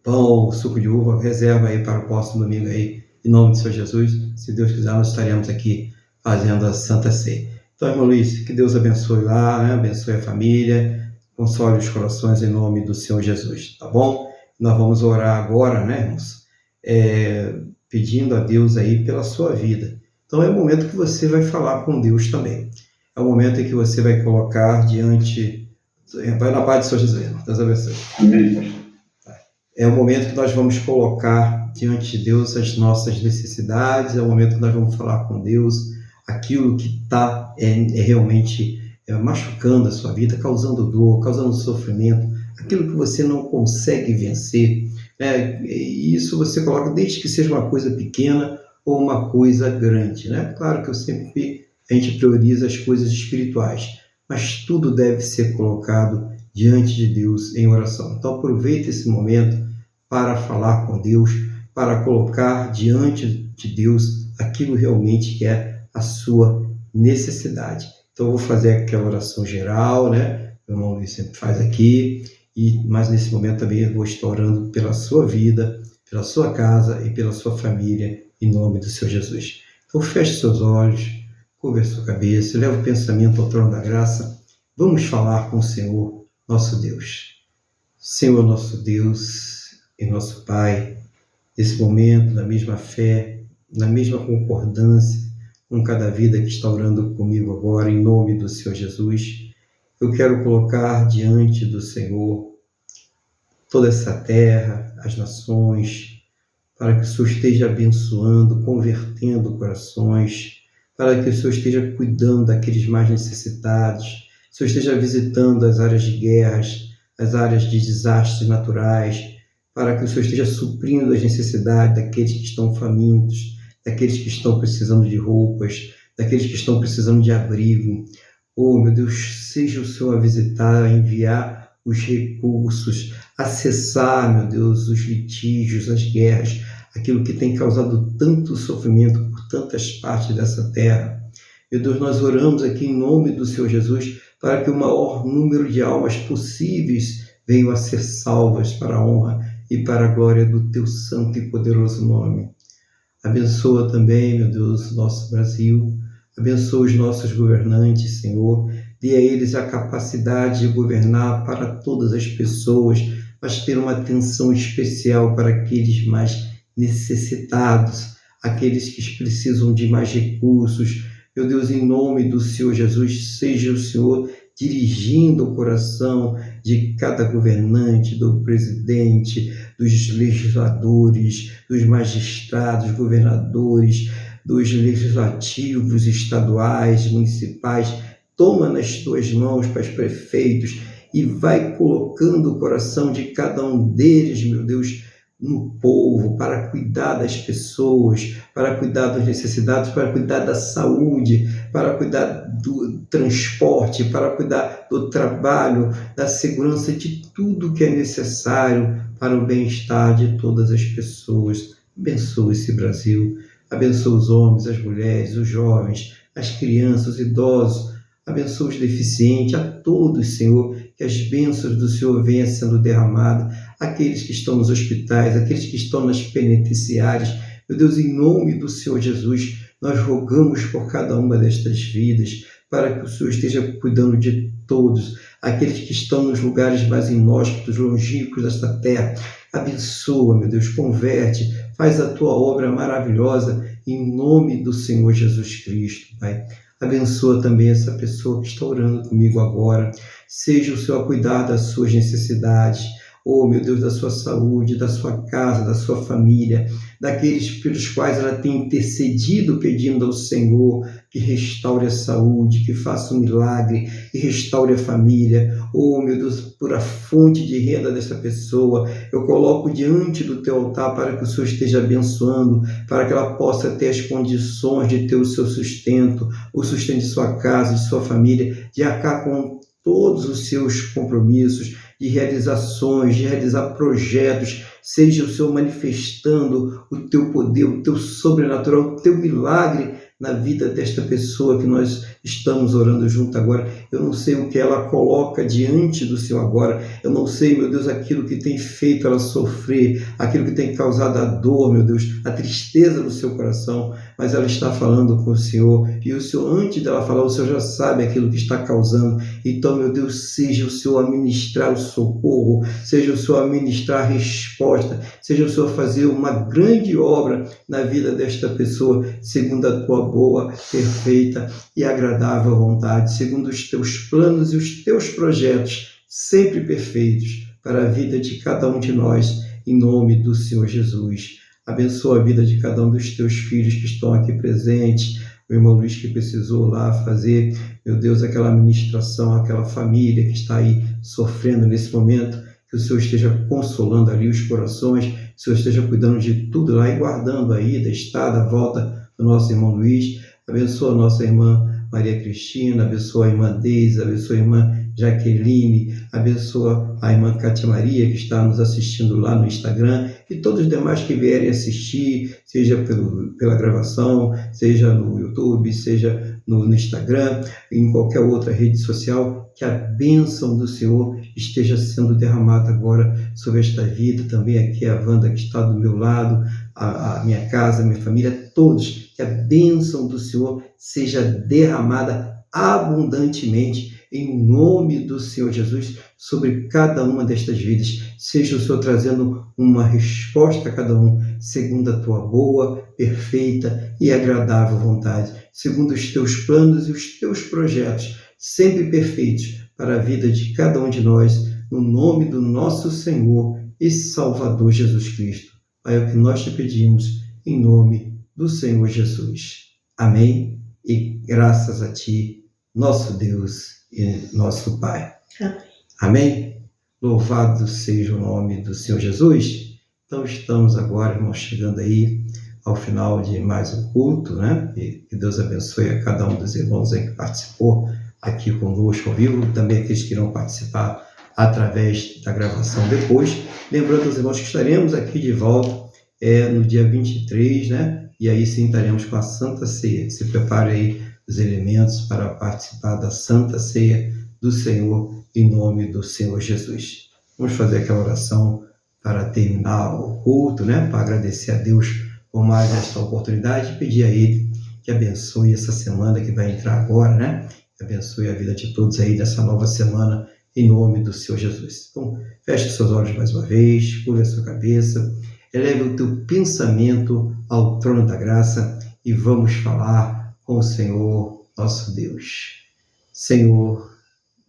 pão, suco de uva, reserva aí para o próximo domingo aí, em nome de Senhor Jesus. Se Deus quiser, nós estaremos aqui fazendo a Santa Ceia. Então, irmão Luiz, que Deus abençoe lá, né? Abençoe a família, console os corações em nome do Senhor Jesus, tá bom? Nós vamos orar agora, né, irmãos? Pedindo a Deus aí pela sua vida. Então, é o momento que você vai falar com Deus também. É o momento em que você vai colocar diante... Vai na paz do Senhor Jesus, irmão. Deus abençoe. Amém. É o momento que nós vamos colocar diante de Deus as nossas necessidades, é o momento que nós vamos falar com Deus aquilo que está realmente machucando a sua vida, causando dor, causando sofrimento, aquilo que você não consegue vencer. E isso você coloca desde que seja uma coisa pequena ou uma coisa grande. Né? Claro que a gente prioriza as coisas espirituais, mas tudo deve ser colocado diante de Deus em oração. Então aproveite esse momento para falar com Deus, para colocar diante de Deus aquilo realmente que é a sua necessidade. Então eu vou fazer aquela oração geral, né? Meu irmão Luiz sempre faz aqui, mas nesse momento também eu vou estar orando pela sua vida, pela sua casa e pela sua família, em nome do Senhor Jesus. Então feche seus olhos, curva a sua cabeça, leva o pensamento ao trono da graça. Vamos falar com o Senhor, nosso Deus. Senhor, nosso Deus e nosso Pai, nesse momento, na mesma fé, na mesma concordância com cada vida que está orando comigo agora, em nome do Senhor Jesus, eu quero colocar diante do Senhor toda essa terra, as nações, para que o Senhor esteja abençoando, convertendo corações, para que o Senhor esteja cuidando daqueles mais necessitados, o Senhor esteja visitando as áreas de guerras, as áreas de desastres naturais, para que o Senhor esteja suprindo as necessidades daqueles que estão famintos, daqueles que estão precisando de roupas, daqueles que estão precisando de abrigo. Oh, meu Deus, seja o Senhor a visitar, a enviar os recursos, acessar, meu Deus, os litígios, as guerras, aquilo que tem causado tanto sofrimento por tantas partes dessa terra. Meu Deus, nós oramos aqui em nome do Senhor Jesus para que o maior número de almas possíveis venham a ser salvas para a honra e para a glória do Teu santo e poderoso nome. Abençoa também, meu Deus, nosso Brasil. Abençoa os nossos governantes, Senhor. Dê a eles a capacidade de governar para todas as pessoas, mas ter uma atenção especial para aqueles mais necessitados, aqueles que precisam de mais recursos. Meu Deus, em nome do Senhor Jesus, seja o Senhor dirigindo o coração de cada governante, do presidente, dos legisladores, dos magistrados, governadores, dos legislativos estaduais, municipais. Toma nas tuas mãos, Pai, os prefeitos, e vai colocando o coração de cada um deles, meu Deus, no povo, para cuidar das pessoas, para cuidar das necessidades, para cuidar da saúde, para cuidar do transporte, para cuidar do trabalho, da segurança, de tudo que é necessário para o bem-estar de todas as pessoas. Abençoa esse Brasil, abençoa os homens, as mulheres, os jovens, as crianças, os idosos, abençoa os deficientes, a todos, Senhor, que as bênçãos do Senhor venham sendo derramadas, aqueles que estão nos hospitais, aqueles que estão nas penitenciárias. Meu Deus, em nome do Senhor Jesus, nós rogamos por cada uma destas vidas, para que o Senhor esteja cuidando de todos, aqueles que estão nos lugares mais inóspitos, longínquos desta terra. Abençoa, meu Deus, converte, faz a tua obra maravilhosa, em nome do Senhor Jesus Cristo, Pai. Abençoa também essa pessoa que está orando comigo agora. Seja o Senhor a cuidar das suas necessidades. Oh, meu Deus, da sua saúde, da sua casa, da sua família, daqueles pelos quais ela tem intercedido pedindo ao Senhor que restaure a saúde, que faça um milagre, que restaure a família. Oh, meu Deus, por a fonte de renda dessa pessoa, eu coloco diante do teu altar para que o Senhor esteja abençoando, para que ela possa ter as condições de ter o seu sustento, o sustento de sua casa, de sua família, de arcar com todos os seus compromissos, de realizações, de realizar projetos. Seja o Senhor manifestando o teu poder, o teu sobrenatural, o teu milagre na vida desta pessoa que nós estamos orando junto agora. Eu não sei o que ela coloca diante do Senhor agora. Eu não sei, meu Deus, aquilo que tem feito ela sofrer, aquilo que tem causado a dor, meu Deus, a tristeza no seu coração. mas ela está falando com o Senhor, e o Senhor, antes dela falar, o Senhor já sabe aquilo que está causando. Então, meu Deus, seja o Senhor a ministrar o socorro, seja o Senhor a ministrar a resposta, seja o Senhor fazer uma grande obra na vida desta pessoa, segundo a tua boa, perfeita e agradável vontade, segundo os teus planos e os teus projetos, sempre perfeitos, para a vida de cada um de nós, em nome do Senhor Jesus. Abençoa a vida de cada um dos teus filhos que estão aqui presentes, o irmão Luiz que precisou lá fazer, meu Deus, aquela ministração, aquela família que está aí sofrendo nesse momento, que o Senhor esteja consolando ali os corações, que o Senhor esteja cuidando de tudo lá e guardando a ida, a estada, a volta do nosso irmão Luiz. Abençoa a nossa irmã Maria Cristina, abençoa a irmã Deise, abençoa a irmã Jaqueline, abençoa a irmã Cátia Maria, que está nos assistindo lá no Instagram, e todos os demais que vierem assistir, seja pela gravação, seja no YouTube, seja no Instagram, em qualquer outra rede social, que a bênção do Senhor esteja sendo derramada agora sobre esta vida, também aqui a Wanda que está do meu lado, a minha casa, a minha família, todos, que a bênção do Senhor seja derramada abundantemente, em nome do Senhor Jesus, sobre cada uma destas vidas. Seja o Senhor trazendo uma resposta a cada um, segundo a tua boa, perfeita e agradável vontade, segundo os teus planos e os teus projetos, sempre perfeitos para a vida de cada um de nós, no nome do nosso Senhor e Salvador Jesus Cristo. Pai, é o que nós te pedimos, em nome do Senhor Jesus. Amém? E graças a ti, nosso Deus e nosso Pai. Amém. Amém? Louvado seja o nome do Senhor Jesus. Então estamos agora, irmãos, chegando aí ao final de mais um culto, né? E que Deus abençoe a cada um dos irmãos aí que participou aqui conosco ao vivo, também aqueles que irão participar através da gravação depois. Lembrando aos irmãos que estaremos aqui de volta no dia 23, né? E aí sim estaremos com a Santa Ceia. Se prepare aí os elementos para participar da Santa Ceia do Senhor, em nome do Senhor Jesus. Vamos fazer aquela oração para terminar o culto, né? Para agradecer a Deus por mais esta oportunidade e pedir a Ele que abençoe essa semana que vai entrar agora, né? Que abençoe a vida de todos aí dessa nova semana, em nome do Senhor Jesus. Então, feche seus olhos mais uma vez, curva a sua cabeça, eleve o teu pensamento ao trono da graça e vamos falar com o Senhor, nosso Deus. Senhor,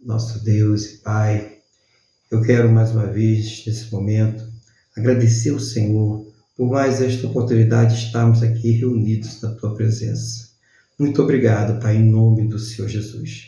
nosso Deus e Pai, eu quero mais uma vez, nesse momento, agradecer ao Senhor por mais esta oportunidade de estarmos aqui reunidos na Tua presença. Muito obrigado, Pai, em nome do Senhor Jesus.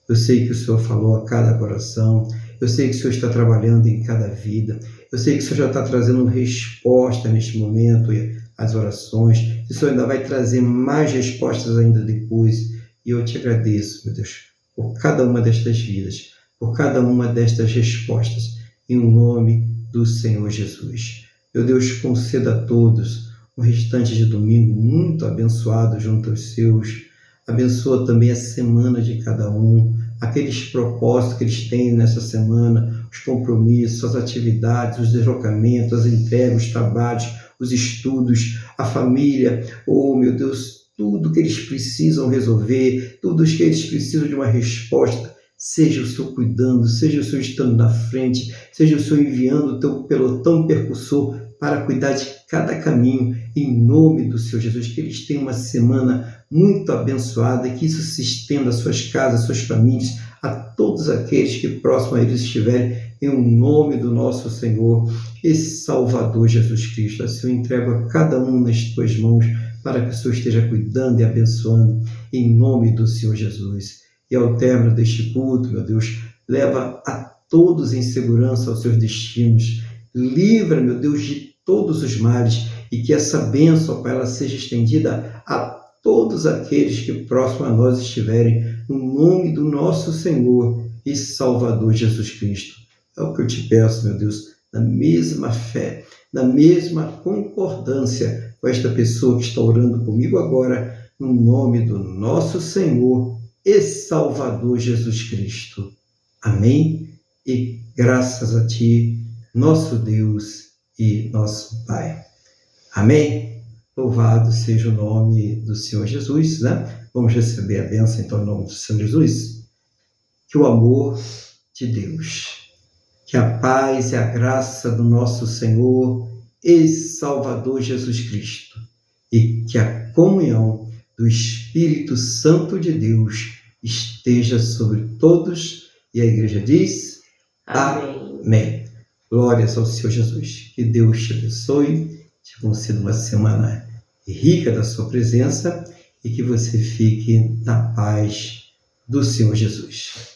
Eu sei que o Senhor falou a cada coração, eu sei que o Senhor está trabalhando em cada vida, eu sei que o Senhor já está trazendo resposta neste momento às orações, e o Senhor ainda vai trazer mais respostas ainda depois, e eu te agradeço, meu Deus, por cada uma destas vidas, por cada uma destas respostas, em nome do Senhor Jesus. Meu Deus, conceda a todos um restante de domingo muito abençoado junto aos seus. Abençoa também a semana de cada um, aqueles propósitos que eles têm nessa semana, os compromissos, as atividades, os deslocamentos, as entregas, os trabalhos, os estudos, a família. Oh, meu Deus, tudo que eles precisam resolver, tudo que eles precisam de uma resposta. Seja o Senhor cuidando, seja o Senhor estando na frente, seja o Senhor enviando o teu pelotão percussor para cuidar de cada caminho, em nome do Senhor Jesus, que eles tenham uma semana muito abençoada, que isso se estenda às suas casas, às suas famílias, a todos aqueles que próximo a eles estiverem, em nome do nosso Senhor e Salvador Jesus Cristo. Assim eu entrego a cada um nas tuas mãos, para que o Senhor esteja cuidando e abençoando, em nome do Senhor Jesus. E ao término deste culto, meu Deus, leva a todos em segurança aos seus destinos. Livra, meu Deus, de todos os males, e que essa bênção, Pai, ela seja estendida a todos aqueles que próximo a nós estiverem, no nome do nosso Senhor e Salvador Jesus Cristo. É o que eu te peço, meu Deus, na mesma fé, na mesma concordância com esta pessoa que está orando comigo agora, no nome do nosso Senhor e Salvador Jesus Cristo. Amém? E graças a Ti, nosso Deus e nosso Pai. Amém? Louvado seja o nome do Senhor Jesus, né? Vamos receber a bênção, então, em nome do Senhor Jesus. Que o amor de Deus, que a paz e a graça do nosso Senhor e Salvador Jesus Cristo e que a comunhão do Espírito Santo de Deus esteja sobre todos. E a igreja diz: Amém. Amém. Glórias ao Senhor Jesus. Que Deus te abençoe, te conceda uma semana rica da sua presença e que você fique na paz do Senhor Jesus.